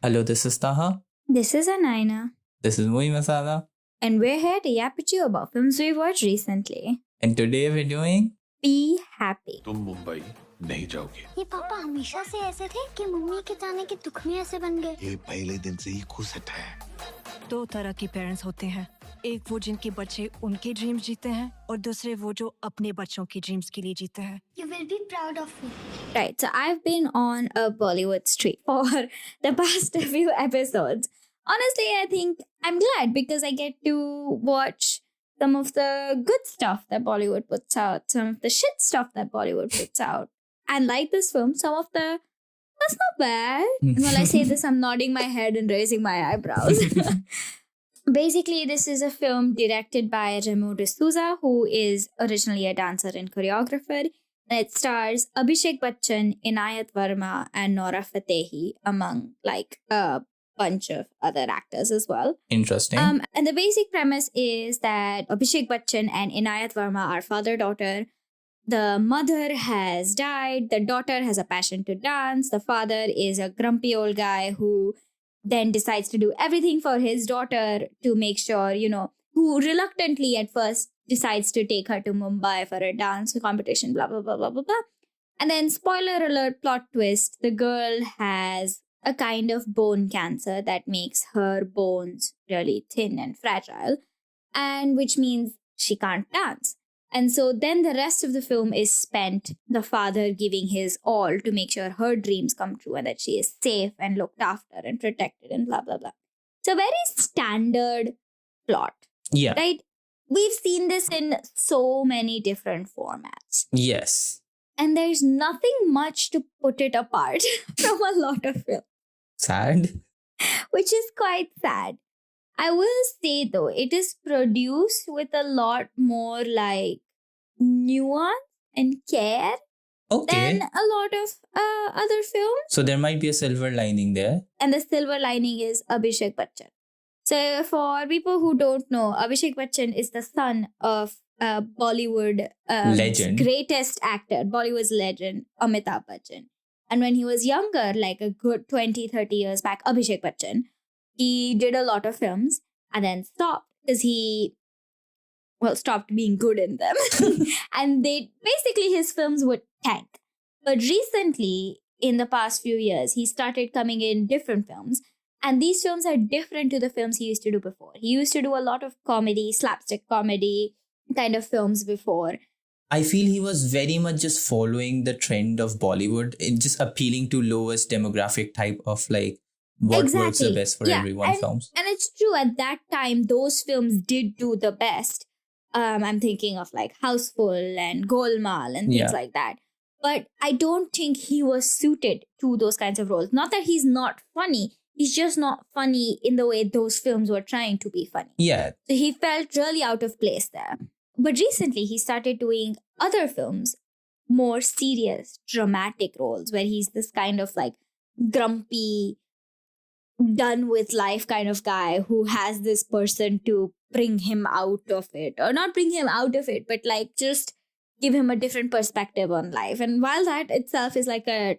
Hello, this is Taha. This is Anaina, This is Movie Masala. and we're here to yap at you about films we watched recently. And today we're doing Be happy. तुम मुंबई नहीं जाओगे। ये पापा हमेशा से ऐसे थे कि मम्मी के जाने के दुख में ऐसे बन गए। ये पहले दिन से ही खुशट है। दो तरह के पेरेंट्स होते हैं, एक वो जिनके बच्चे उनके ड्रीम्स जीते हैं और दूसरे वो जो अपने बच्चों की ड्रीम्स के लिए जीते हैं। You will be proud of me. Right, so I've been on a Bollywood streak for the past few episodes. Honestly, I think I'm glad because I get to watch some of the good stuff that Bollywood puts out, some of the shit stuff that Bollywood puts out. And like this film, some of the that's not bad. And when I say this, I'm nodding my head and raising my eyebrows. Basically, this is a film directed by Remo D'Souza, who is originally a dancer and choreographer. And it stars Abhishek Bachchan, Inayat Varma, and Nora Fatehi, among like a bunch of other actors as well. interesting. And the basic premise is that Abhishek Bachchan and Inayat Varma are father-daughter. The mother has died. The daughter has a passion to dance. The father is a grumpy old guy who then decides to do everything for his daughter to make sure, who reluctantly at first decides to take her to Mumbai for a dance competition, blah, blah, blah, blah, blah, blah. And then, spoiler alert, plot twist, the girl has a kind of bone cancer that makes her bones really thin and fragile, and which means she can't dance. And so then the rest of the film is spent the father giving his all to make sure her dreams come true and that she is safe and looked after and protected and blah, blah, blah. So very standard plot, Yeah. right? We've seen this in so many different formats. Yes. And there's nothing much to put it apart from a lot of films, Sad. which is quite sad. I will say though, it is produced with a lot more like nuance and care Okay. than a lot of other films. So there might be a silver lining there. And the silver lining is Abhishek Bachchan. So for people who don't know, Abhishek Bachchan is the son of Bollywood Legend. greatest actor, Bollywood's legend, Amitabh Bachchan. And when he was younger, like a good 20, 30 years back, Abhishek Bachchan, he did a lot of films and then stopped because he stopped being good in them. And basically his films would tank. But recently, in the past few years, he started coming in different films. And these films are different to the films he used to do before. He used to do a lot of comedy, slapstick comedy kind of films before. I feel he was very much just following the trend of Bollywood, just appealing to lowest demographic type of like what works the best for everyone films. And it's true, at that time, those films did do the best. I'm thinking of like Houseful and Golmaal and things like that. But I don't think he was suited to those kinds of roles. Not that he's not funny. He's just not funny in the way those films were trying to be funny. Yeah. So he felt really out of place there. But recently, he started doing other films, more serious, dramatic roles, where he's this kind of like grumpy, done with life kind of guy who has this person to bring him out of it. Or not bring him out of it, but like just give him a different perspective on life. And while that itself is like a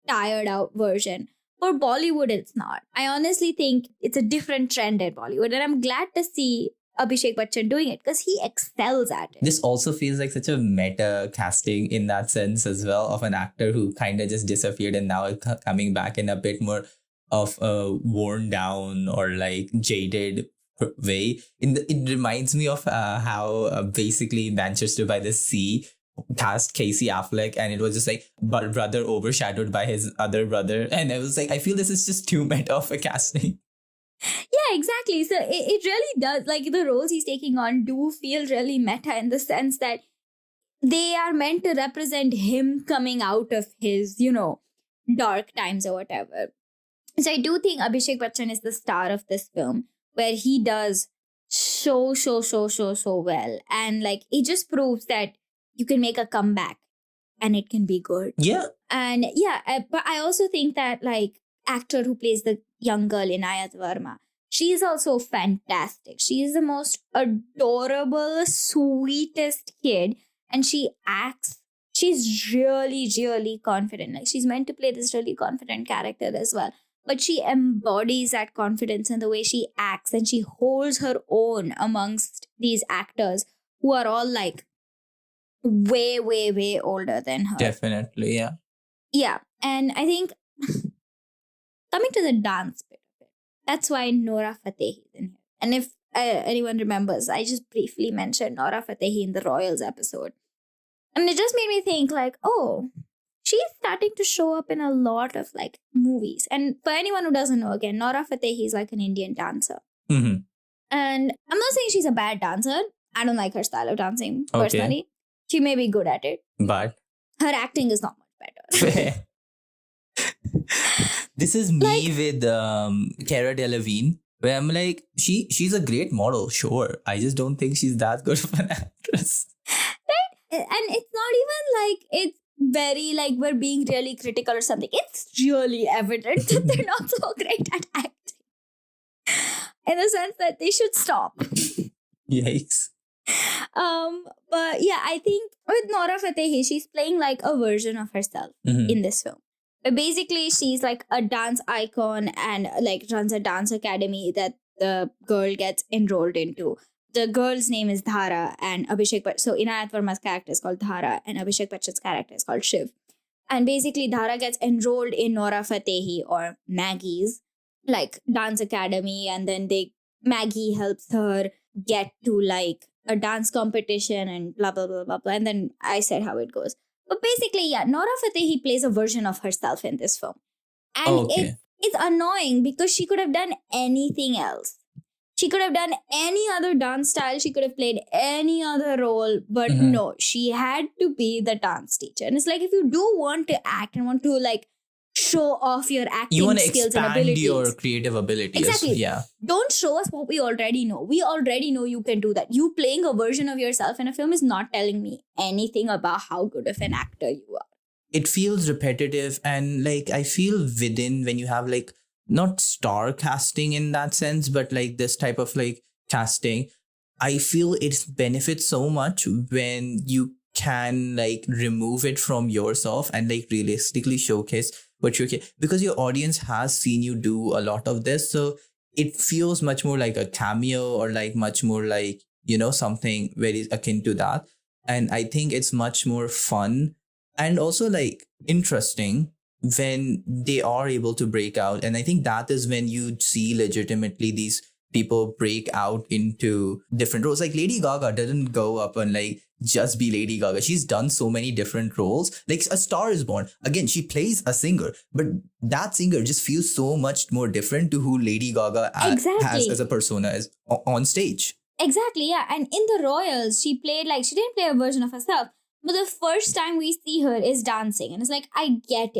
tired out version, for Bollywood, it's not. I honestly think it's a different trend at Bollywood. And I'm glad to see Abhishek Bachchan doing it because he excels at it. This also feels like such a meta casting in that sense as well, of an actor who kind of just disappeared and now coming back in a bit more of a worn down or like jaded way. It reminds me of how basically Manchester by the Sea cast Casey Affleck, and it was just like brother overshadowed by his other brother, and I was like, I feel this is just too meta of a casting. Yeah, exactly. So it really does, like the roles he's taking on do feel really meta in the sense that they are meant to represent him coming out of his, dark times or whatever. So I do think Abhishek Bachchan is the star of this film, where he does so well. And like, it just proves that you can make a comeback and it can be good. Yeah. And but I also think that like actor who plays the young girl, Inayat Verma, she is also fantastic. She is the most adorable, sweetest kid. And she acts, she's really, really confident. Like she's meant to play this really confident character as well. but she embodies that confidence in the way she acts, and she holds her own amongst these actors who are all like way, way, way older than her. Definitely, yeah. Yeah. And I think coming to the dance bit of it, that's why Nora Fatehi is in here. And if anyone remembers, I just briefly mentioned Nora Fatehi in the Royals episode. And it just made me think like, oh, she's starting to show up in a lot of like movies. And for anyone who doesn't know, again, Nora Fatehi is like an Indian dancer. Mm-hmm. And I'm not saying she's a bad dancer. I don't like her style of dancing Okay. personally. She may be good at it. But Her acting is not much better. this is me with Cara Delevingne, where I'm like, she's a great model, sure. I just don't think she's that good of an actress. And it's not even like it's very like we're being really critical or something. It's really evident that they're not so great at acting. In the sense that they should stop. Yikes. But yeah, I think with Nora Fatehi, she's playing like a version of herself Mhm. in this film. But basically, she's like a dance icon and like runs a dance academy that the girl gets enrolled into. The girl's name is Dhara, and Abhishek Bachchan. So Inayat Varma's character is called Dhara, and Abhishek Bachchan's character is called Shiv. And basically, Dhara gets enrolled in Nora Fatehi or Maggie's like dance academy, and then Maggie helps her get to like a dance competition and blah blah blah blah blah. And then I said how it goes. But basically, yeah, Nora Fatehi plays a version of herself in this film, and Okay. it's annoying because she could have done anything else. She could have done any other dance style. She could have played any other role, but Mhm. no, she had to be the dance teacher. And it's like if you do want to act and want to like show off your You acting want to skills and expand abilities, your creative abilities. Exactly. Yeah. don't show us what we already know. We already know you can do that. You playing a version of yourself in a film is not telling me anything about how good of an actor you are. It feels repetitive, and like I feel within when you have like not star casting in that sense, but like this type of like casting, I feel it benefits so much when you can like remove it from yourself and like realistically showcase what you're because your audience has seen you do a lot of this, so it feels much more like a cameo or like much more like, you know, something very akin to that. And I think it's much more fun and also like interesting when they are able to break out. And I think that is when you see legitimately these people break out into different roles. Like Lady Gaga didn't go up and like just be Lady Gaga. She's done so many different roles. Like A Star Is Born. Again, she plays a singer, but that singer just feels so much more different to who Lady Gaga has Exactly. as a persona is on stage. Exactly, yeah. And in the Royals, she didn't play a version of herself. But the first time we see her is dancing. And it's like, I get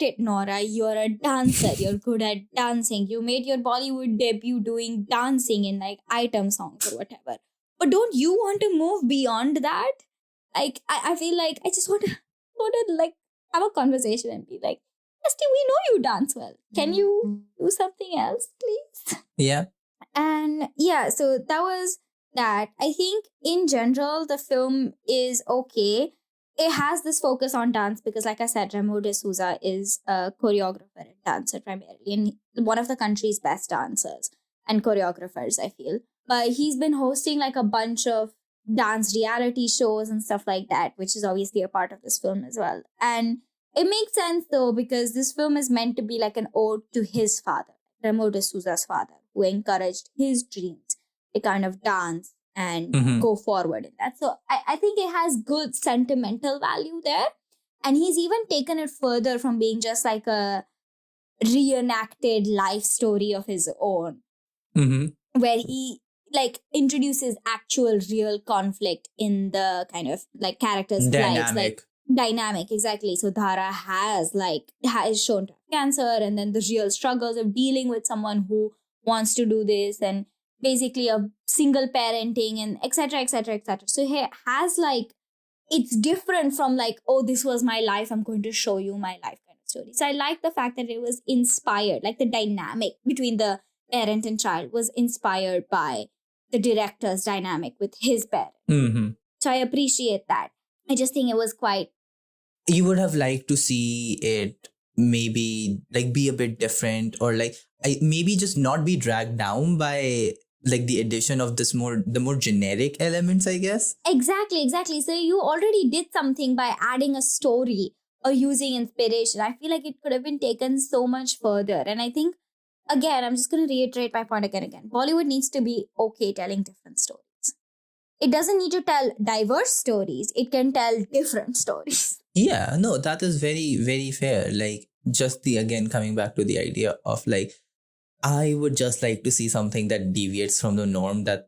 it, Nora. You're a dancer. You're good at dancing. You made your Bollywood debut doing dancing in like item songs or whatever. But don't you want to move beyond that? Like, I feel like I just want to like have a conversation and be like, Dusty, we know you dance well. Can you do something else, please? Yeah. And yeah, so that was that. I think in general, the film is okay. It has this focus on dance because, like I said, Remo D'Souza is a choreographer and dancer primarily, and one of the country's best dancers and choreographers, I feel. But he's been hosting like a bunch of dance reality shows and stuff like that, which is obviously a part of this film as well. And it makes sense though, because this film is meant to be like an ode to his father, Remo D'Souza's father, who encouraged his dreams to kind of dance and Mhm. go forward in that. So I think it has good sentimental value there. And he's even taken it further from being just like a reenacted life story of his own, Mm-hmm. where he like introduces actual real conflict in the kind of like characters' lives. Like dynamic, exactly. So Dhara has shown to have cancer, and then the real struggles of dealing with someone who wants to do this, and basically a single parenting and etc etc etc. So he has like, it's different from like, oh, this was my life, I'm going to show you my life kind of story. So I like the fact that it was inspired, like the dynamic between the parent and child was inspired by the director's dynamic with his parent. Mm-hmm. So I appreciate that. I just think it was quite, You would have liked to see it maybe like be a bit different, or like maybe just not be dragged down by like the addition of the more generic elements, I guess. Exactly. So you already did something by adding a story or using inspiration. I feel like it could have been taken so much further. And I think, again, I'm just going to reiterate my point again. Bollywood needs to be okay telling different stories. It doesn't need to tell diverse stories. It can tell different stories. Yeah, no, that is very, very fair. Like, just again, coming back to the idea of like, I would just like to see something that deviates from the norm, that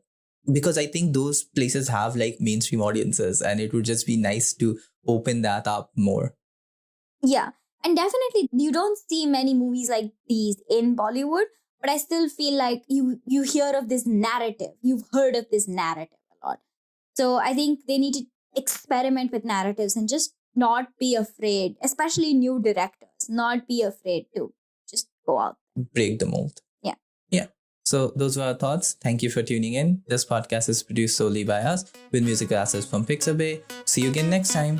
because I think those places have like mainstream audiences, and it would just be nice to open that up more. Yeah. And definitely you don't see many movies like these in Bollywood, but I still feel like you hear of this narrative. You've heard of this narrative a lot. So I think they need to experiment with narratives and just not be afraid, especially new directors, not be afraid to just go out. Break the mold. Yeah. Yeah. So those were our thoughts. Thank you for tuning in. This podcast is produced solely by us with musical assets from Pixabay. See you again next time.